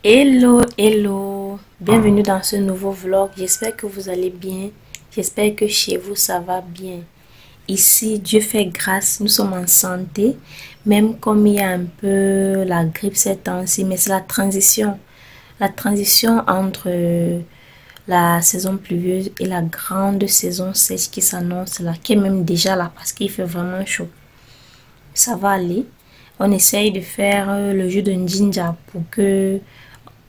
Hello, hello, bienvenue dans ce nouveau vlog. J'espère que vous allez bien. J'espère que chez vous ça va bien. Ici, Dieu fait grâce, nous sommes en santé. Même comme il y a un peu la grippe ces temps-ci, mais c'est la transition. La transition entre la saison pluvieuse et la grande saison sèche qui s'annonce là, qui est même déjà là parce qu'il fait vraiment chaud. Ça va aller. On essaye de faire le jus de ginger pour que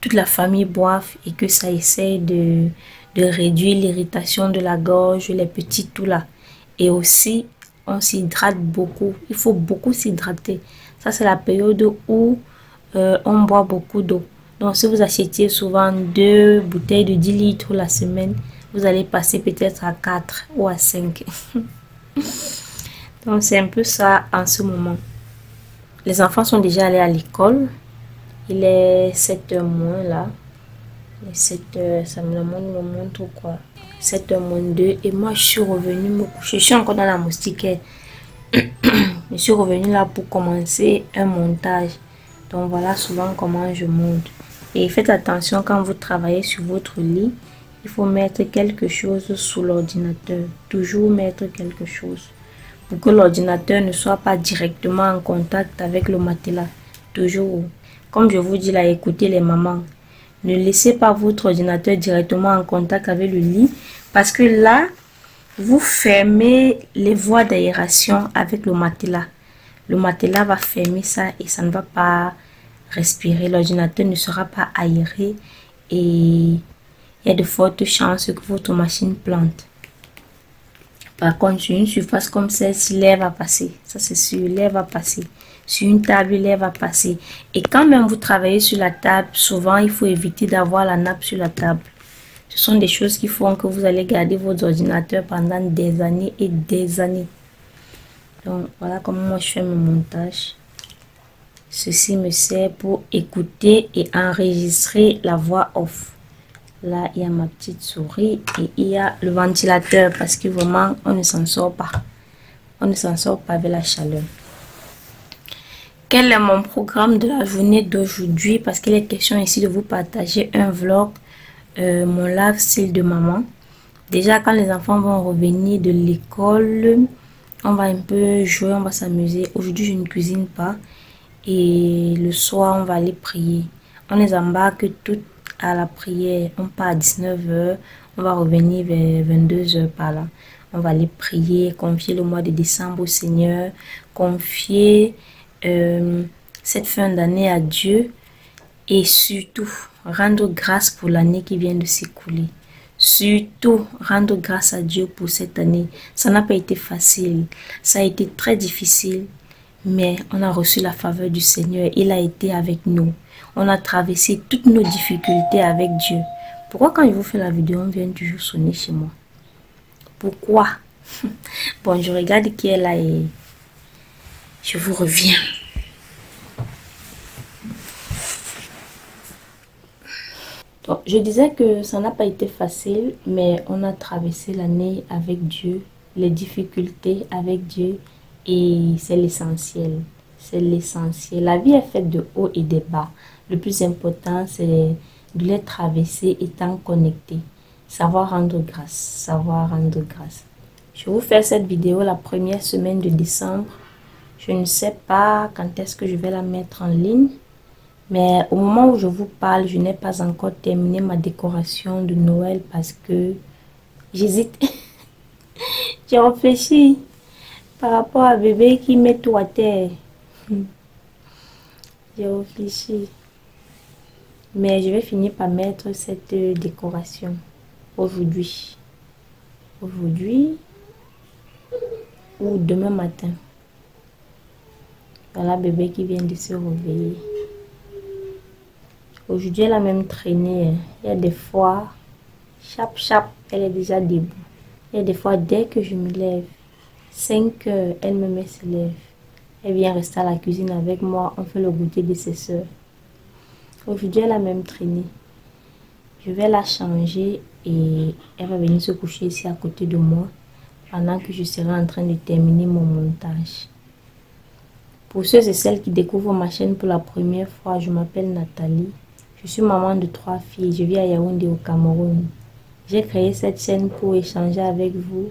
toute la famille boive et que ça essaye de réduire l'irritation de la gorge, les petits tout là. Et aussi, on s'hydrate beaucoup. Il faut beaucoup s'hydrater. Ça, c'est la période où on boit beaucoup d'eau. Donc, si vous achetiez souvent 2 bouteilles de 10 litres la semaine, vous allez passer peut-être à 4 ou à 5. Donc, c'est un peu ça en ce moment. Les enfants sont déjà allés à l'école. Il est 7h moins là. 7h, ça me montre quoi. 7h moins 2. Et moi, je suis revenue me coucher. Je suis encore dans la moustiquaire. Je suis revenue là pour commencer un montage. Donc voilà souvent comment je monte. Et faites attention quand vous travaillez sur votre lit. Il faut mettre quelque chose sous l'ordinateur. Toujours mettre quelque chose. Pour que l'ordinateur ne soit pas directement en contact avec le matelas. Toujours. Comme je vous dis là, écoutez les mamans. Ne laissez pas votre ordinateur directement en contact avec le lit. Parce que là, vous fermez les voies d'aération avec le matelas. Le matelas va fermer ça et ça ne va pas respirer. L'ordinateur ne sera pas aéré et il y a de fortes chances que votre machine plante. Par contre, sur une surface comme celle-ci, l'air va passer. Ça, c'est sûr, l'air va passer. Sur une table, l'air va passer. Et quand même vous travaillez sur la table, souvent, il faut éviter d'avoir la nappe sur la table. Ce sont des choses qui font que vous allez garder votre ordinateur pendant des années et des années. Donc, voilà comment moi je fais mon montage. Ceci me sert pour écouter et enregistrer la voix off. Là, il y a ma petite souris et il y a le ventilateur parce que vraiment, on ne s'en sort pas. On ne s'en sort pas avec la chaleur. Quel est mon programme de la journée d'aujourd'hui? Parce qu'il est question ici de vous partager un vlog, mon lave-style de maman. Déjà, quand les enfants vont revenir de l'école, on va un peu jouer, on va s'amuser. Aujourd'hui, je ne cuisine pas. Et le soir, on va aller prier. On les embarque toutes à la prière. On part à 19h. On va revenir vers 22h par là. On va aller prier, confier le mois de décembre au Seigneur. Confier cette fin d'année à Dieu. Et surtout, rendre grâce pour l'année qui vient de s'écouler. Surtout, rendre grâce à Dieu pour cette année. Ça n'a pas été facile. Ça a été très difficile. Mais on a reçu la faveur du Seigneur. Il a été avec nous. On a traversé toutes nos difficultés avec Dieu. Pourquoi quand je vous fais la vidéo, on vient toujours sonner chez moi? Pourquoi? Bon, je regarde qui est là et je vous reviens. Donc, je disais que ça n'a pas été facile, mais on a traversé l'année avec Dieu, les difficultés avec Dieu. Et c'est l'essentiel. C'est l'essentiel. La vie est faite de hauts et de bas. Le plus important, c'est de les traverser étant connecté. Savoir rendre grâce. Savoir rendre grâce. Je vais vous faire cette vidéo la première semaine de décembre. Je ne sais pas quand est-ce que je vais la mettre en ligne. Mais au moment où je vous parle, je n'ai pas encore terminé ma décoration de Noël parce que j'hésite. J'ai réfléchi. Par rapport à bébé qui met tout à terre. J'ai réfléchi. Mais je vais finir par mettre cette décoration aujourd'hui. Aujourd'hui ou demain matin. Voilà bébé qui vient de se réveiller. Aujourd'hui elle a même traîné. Il y a des fois, chap, elle est déjà debout. Il y a des fois, dès que je me lève, 5h, elle me met ses lèvres. Elle vient rester à la cuisine avec moi. On fait le goûter de ses soeurs. Aujourd'hui, elle a même traîné. Je vais la changer et elle va venir se coucher ici à côté de moi pendant que je serai en train de terminer mon montage. Pour ceux et celles qui découvrent ma chaîne pour la première fois, je m'appelle Nathalie. Je suis maman de 3 filles. Je vis à Yaoundé au Cameroun. J'ai créé cette chaîne pour échanger avec vous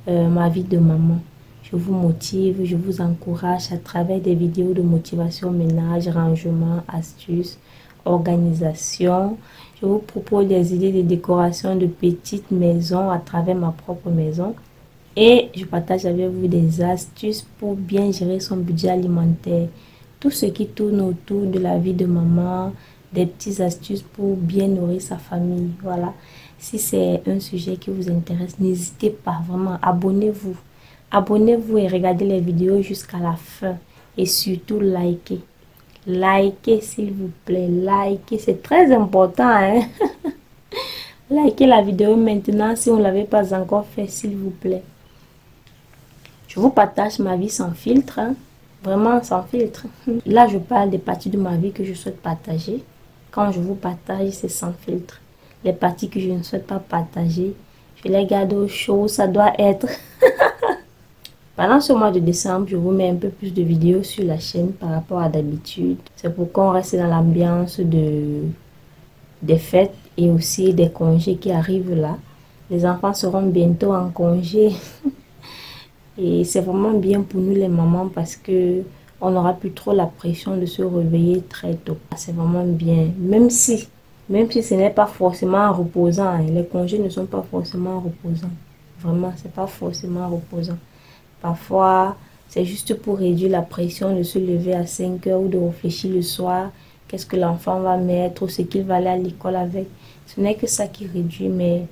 ma vie de maman. Je vous motive, je vous encourage à travers des vidéos de motivation, ménage, rangement, astuces, organisation. Je vous propose des idées de décoration de petites maisons à travers ma propre maison. Et je partage avec vous des astuces pour bien gérer son budget alimentaire. Tout ce qui tourne autour de la vie de maman, des petites astuces pour bien nourrir sa famille. Voilà. Si c'est un sujet qui vous intéresse, n'hésitez pas, vraiment, abonnez-vous. Abonnez-vous et regardez les vidéos jusqu'à la fin. Et surtout, likez. Likez, s'il vous plaît. Likez, c'est très important, hein. Likez la vidéo maintenant si vous ne l'avez pas encore fait, s'il vous plaît. Je vous partage ma vie sans filtre, hein. Vraiment sans filtre. Là, je parle des parties de ma vie que je souhaite partager. Quand je vous partage, c'est sans filtre. Les parties que je ne souhaite pas partager, je les garde au chaud. Ça doit être... Pendant ce mois de décembre, je vous mets un peu plus de vidéos sur la chaîne par rapport à d'habitude. C'est pour qu'on reste dans l'ambiance des fêtes et aussi des congés qui arrivent là. Les enfants seront bientôt en congé. Et c'est vraiment bien pour nous les mamans parce que on n'aura plus trop la pression de se réveiller très tôt. C'est vraiment bien. Même si ce n'est pas forcément reposant. Hein. Les congés ne sont pas forcément reposants. Vraiment, c'est pas forcément reposant. Parfois, c'est juste pour réduire la pression de se lever à 5 heures ou de réfléchir le soir. Qu'est-ce que l'enfant va mettre ou ce qu'il va aller à l'école avec. Ce n'est que ça qui réduit, mais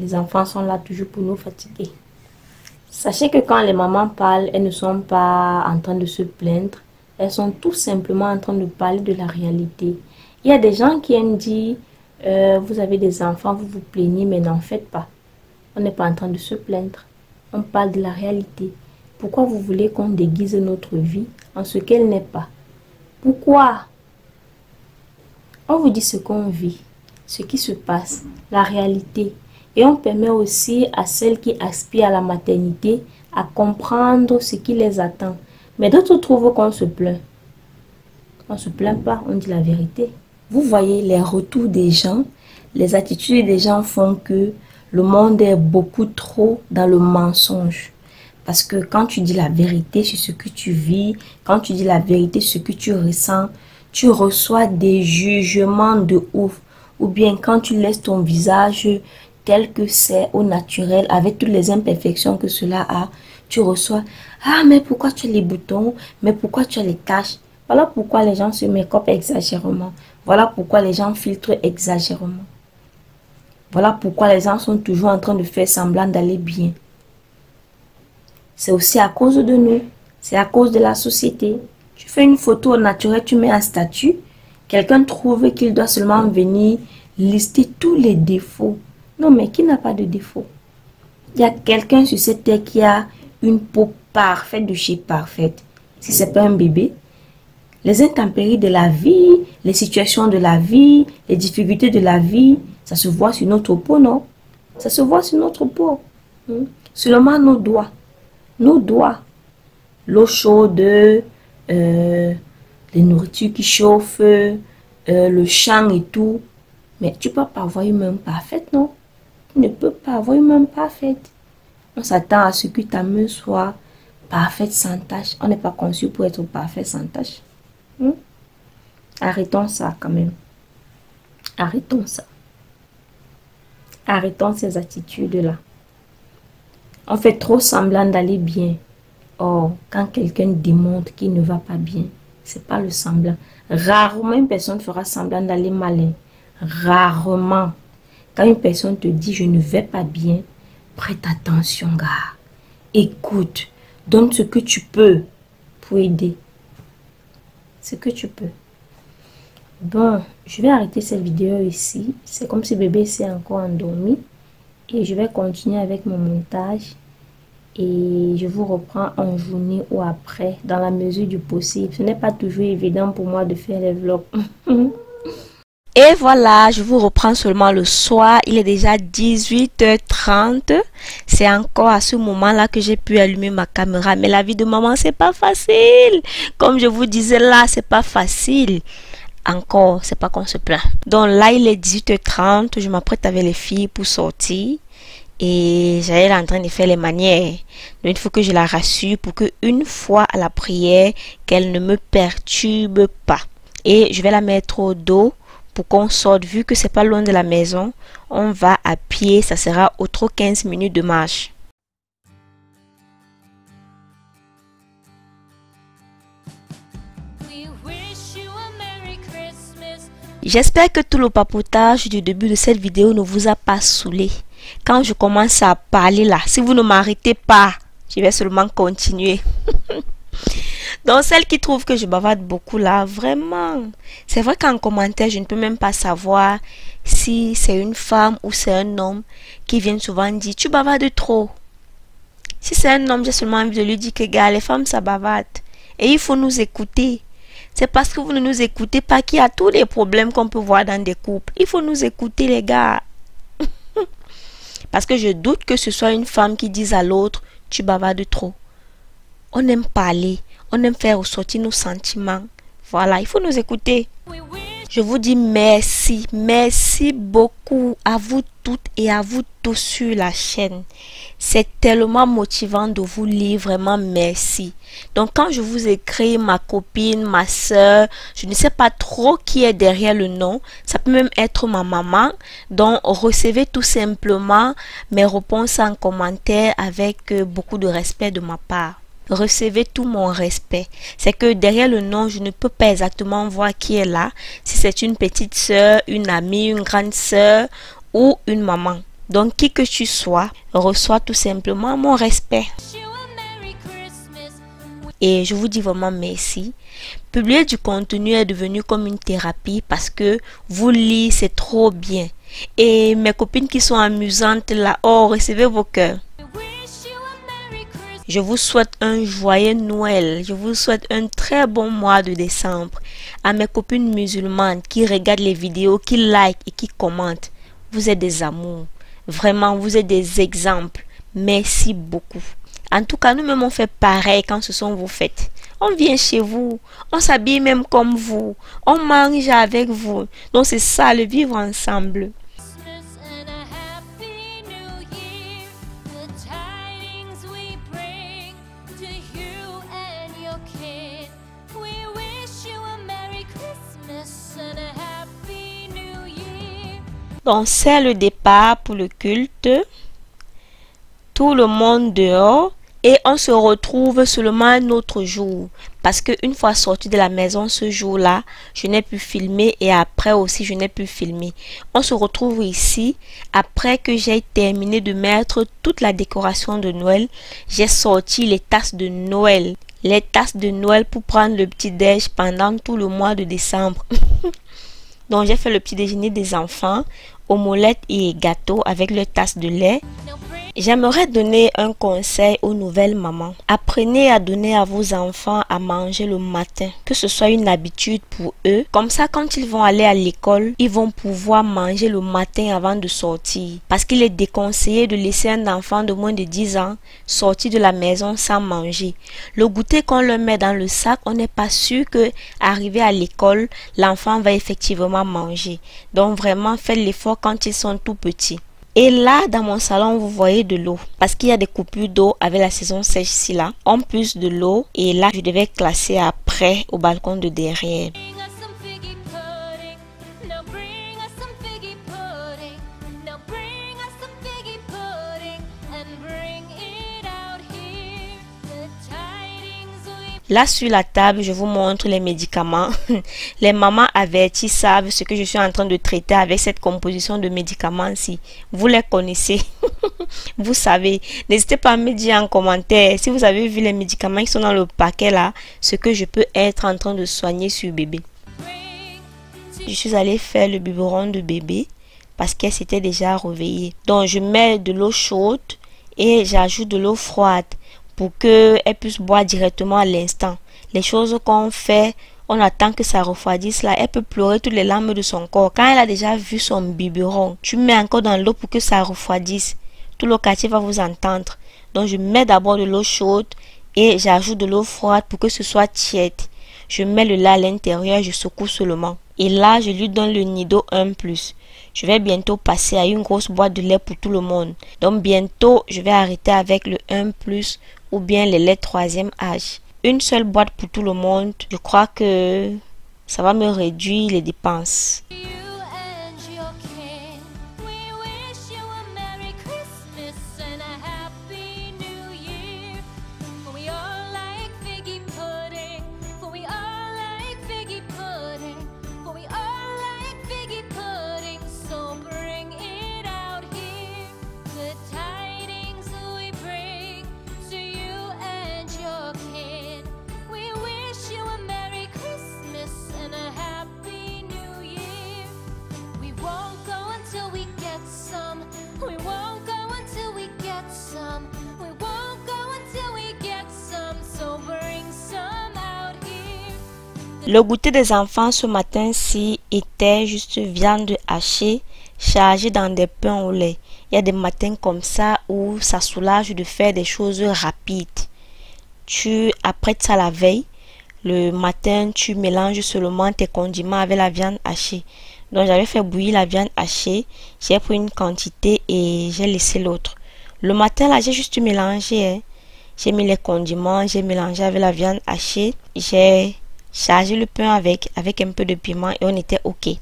les enfants sont là toujours pour nous fatiguer. Sachez que quand les mamans parlent, elles ne sont pas en train de se plaindre. Elles sont tout simplement en train de parler de la réalité. Il y a des gens qui aiment dire, vous avez des enfants, vous vous plaignez, mais n'en faites pas. On n'est pas en train de se plaindre. On parle de la réalité. Pourquoi vous voulez qu'on déguise notre vie en ce qu'elle n'est pas? Pourquoi? On vous dit ce qu'on vit, ce qui se passe, la réalité. Et on permet aussi à celles qui aspirent à la maternité à comprendre ce qui les attend. Mais d'autres trouvent qu'on se plaint. On ne se plaint pas, on dit la vérité. Vous voyez les retours des gens, les attitudes des gens font que le monde est beaucoup trop dans le mensonge. Parce que quand tu dis la vérité sur ce que tu vis, quand tu dis la vérité sur ce que tu ressens, tu reçois des jugements de ouf. Ou bien quand tu laisses ton visage tel que c'est au naturel, avec toutes les imperfections que cela a, tu reçois « Ah, mais pourquoi tu as les boutons? Mais pourquoi tu as les taches ?» Voilà pourquoi les gens se make-up exagérément. Voilà pourquoi les gens filtrent exagérément. Voilà pourquoi les gens sont toujours en train de faire semblant d'aller bien. C'est aussi à cause de nous. C'est à cause de la société. Tu fais une photo au naturel, tu mets un statut. Quelqu'un trouve qu'il doit seulement venir lister tous les défauts. Non, mais qui n'a pas de défaut? Il y a quelqu'un sur cette terre qui a une peau parfaite de chez parfaite. Si ce n'est pas un bébé, les intempéries de la vie, les situations de la vie, les difficultés de la vie, ça se voit sur notre peau, non? Ça se voit sur notre peau. Seulement nos doigts. Nos doigts. L'eau chaude, les nourritures qui chauffent, le champ et tout. Mais tu ne peux pas avoir une main parfaite, non? Tu ne peux pas avoir une main parfaite. On s'attend à ce que ta main soit parfaite sans tache. On n'est pas conçu pour être parfait sans tache. Arrêtons ça quand même. Arrêtons ça. Arrêtons ces attitudes-là. On fait trop semblant d'aller bien. Or, quand quelqu'un démontre qu'il ne va pas bien, c'est pas le semblant. Rarement une personne fera semblant d'aller malin. Rarement. Quand une personne te dit « je ne vais pas bien », prête attention, gars. Écoute. Donne ce que tu peux pour aider. Ce que tu peux. Bon, je vais arrêter cette vidéo ici. C'est comme si bébé s'est encore endormi. Et je vais continuer avec mon montage. Et je vous reprends en journée ou après, dans la mesure du possible. Ce n'est pas toujours évident pour moi de faire les vlogs. Et voilà, je vous reprends seulement le soir. Il est déjà 18h30. C'est encore à ce moment-là que j'ai pu allumer ma caméra. Mais la vie de maman, c'est pas facile. Comme je vous disais là, c'est pas facile. encore, c'est pas qu'on se plaint. Donc là, il est 18h30, je m'apprête avec les filles pour sortir. Et j'allais en train de faire les manières. Donc il faut que je la rassure pour que une fois à la prière, qu'elle ne me perturbe pas. Et je vais la mettre au dos pour qu'on sorte. Vu que c'est pas loin de la maison, on va à pied. Ça sera autre 15 minutes de marche. J'espère que tout le papotage du début de cette vidéo ne vous a pas saoulé. Quand je commence à parler là, si vous ne m'arrêtez pas, je vais seulement continuer. Donc, celle qui trouve que je bavarde beaucoup là, vraiment, c'est vrai qu'en commentaire, je ne peux même pas savoir si c'est une femme ou c'est un homme qui vient souvent dire, tu bavardes trop. Si c'est un homme, j'ai seulement envie de lui dire que, gars, les femmes, ça bavarde. Et il faut nous écouter. C'est parce que vous ne nous écoutez pas qu'il y a tous les problèmes qu'on peut voir dans des couples. Il faut nous écouter, les gars. Parce que je doute que ce soit une femme qui dise à l'autre, tu bavardes trop. On aime parler, on aime faire ressortir nos sentiments. Voilà, il faut nous écouter. Je vous dis merci, merci beaucoup à vous toutes et à vous tous sur la chaîne. C'est tellement motivant de vous lire, vraiment merci. Donc quand je vous écris ma copine, ma soeur, je ne sais pas trop qui est derrière le nom. Ça peut même être ma maman. Donc recevez tout simplement mes réponses en commentaire avec beaucoup de respect de ma part. Recevez tout mon respect. C'est que derrière le nom, je ne peux pas exactement voir qui est là. Si c'est une petite soeur, une amie, une grande soeur ou une maman. Donc qui que tu sois, reçois tout simplement mon respect. Et je vous dis vraiment merci. Publier du contenu est devenu comme une thérapie parce que vous lire, c'est trop bien. Et mes copines qui sont amusantes là, oh, recevez vos cœurs. Je vous souhaite un joyeux Noël. Je vous souhaite un très bon mois de décembre. À mes copines musulmanes qui regardent les vidéos, qui like et qui commentent. Vous êtes des amours. Vraiment, vous êtes des exemples. Merci beaucoup. En tout cas, nous-mêmes on fait pareil quand ce sont vos fêtes. On vient chez vous. On s'habille même comme vous. On mange avec vous. Donc c'est ça, le vivre ensemble. Donc c'est le départ pour le culte. Tout le monde dehors. Et on se retrouve seulement un autre jour. Parce qu'une fois sorti de la maison ce jour-là, je n'ai pu filmer. Et après aussi, je n'ai pu filmer. On se retrouve ici. Après que j'ai terminé de mettre toute la décoration de Noël, j'ai sorti les tasses de Noël. Les tasses de Noël pour prendre le petit-déj pendant tout le mois de décembre. Donc j'ai fait le petit déjeuner des enfants, omelette et gâteau avec leur tasse de lait. J'aimerais donner un conseil aux nouvelles mamans. Apprenez à donner à vos enfants à manger le matin, que ce soit une habitude pour eux. Comme ça, quand ils vont aller à l'école, ils vont pouvoir manger le matin avant de sortir. Parce qu'il est déconseillé de laisser un enfant de moins de 10 ans sortir de la maison sans manger. Le goûter qu'on leur met dans le sac, on n'est pas sûr que arrivé à l'école, l'enfant va effectivement manger. Donc vraiment, faites l'effort quand ils sont tout petits. Et là, dans mon salon, vous voyez de l'eau. Parce qu'il y a des coupures d'eau avec la saison sèche ici là. On puise de l'eau. Et là, je devais classer après au balcon de derrière. Là sur la table, je vous montre les médicaments. Les mamans averties savent ce que je suis en train de traiter avec cette composition de médicaments-ci. Vous les connaissez. Vous savez. N'hésitez pas à me dire en commentaire si vous avez vu les médicaments qui sont dans le paquet là, ce que je peux être en train de soigner sur bébé. Je suis allée faire le biberon de bébé parce qu'elle s'était déjà réveillée. Donc je mets de l'eau chaude et j'ajoute de l'eau froide pour qu'elle puisse boire directement à l'instant. Les choses qu'on fait, on attend que ça refroidisse là. Elle peut pleurer toutes les larmes de son corps. Quand elle a déjà vu son biberon, tu mets encore dans l'eau pour que ça refroidisse. Tout le quartier va vous entendre. Donc je mets d'abord de l'eau chaude et j'ajoute de l'eau froide pour que ce soit tiède. Je mets le lait à l'intérieur, je secoue seulement. Et là, je lui donne le Nido 1+. Je vais bientôt passer à une grosse boîte de lait pour tout le monde. Donc bientôt, je vais arrêter avec le 1+ ou bien les laits 3e âge. Une seule boîte pour tout le monde, je crois que ça va me réduire les dépenses. Le goûter des enfants ce matin-ci était juste viande hachée, chargée dans des pains au lait. Il y a des matins comme ça où ça soulage de faire des choses rapides. Tu apprêtes ça la veille. Le matin, tu mélanges seulement tes condiments avec la viande hachée. Donc, j'avais fait bouillir la viande hachée. J'ai pris une quantité et j'ai laissé l'autre. Le matin, là, j'ai juste mélangé. Hein. J'ai mis les condiments, j'ai mélangé avec la viande hachée. J'ai chargé le pain avec un peu de piment et on était OK. Il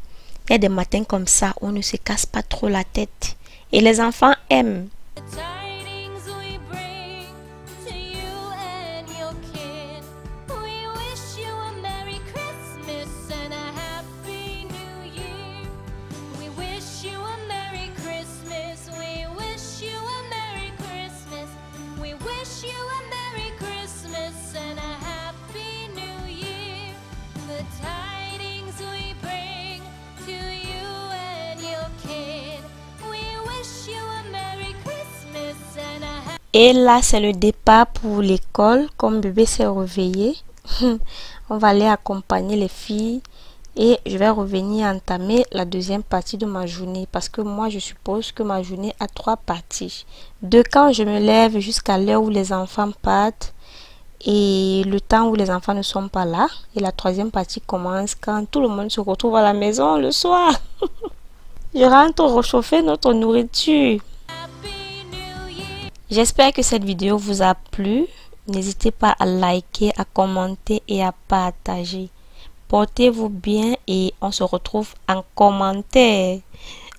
y a des matins comme ça, on ne se casse pas trop la tête. Et les enfants aiment. Et là, c'est le départ pour l'école. Comme bébé s'est réveillé, on va aller accompagner les filles et je vais revenir entamer la deuxième partie de ma journée parce que moi, je suppose que ma journée a 3 parties. De quand je me lève jusqu'à l'heure où les enfants partent et le temps où les enfants ne sont pas là. Et la 3e partie commence quand tout le monde se retrouve à la maison le soir. Je rentre réchauffer notre nourriture. J'espère que cette vidéo vous a plu. N'hésitez pas à liker, à commenter et à partager. Portez-vous bien et on se retrouve en commentaire.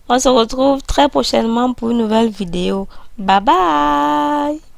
On se retrouve très prochainement pour une nouvelle vidéo. Bye bye!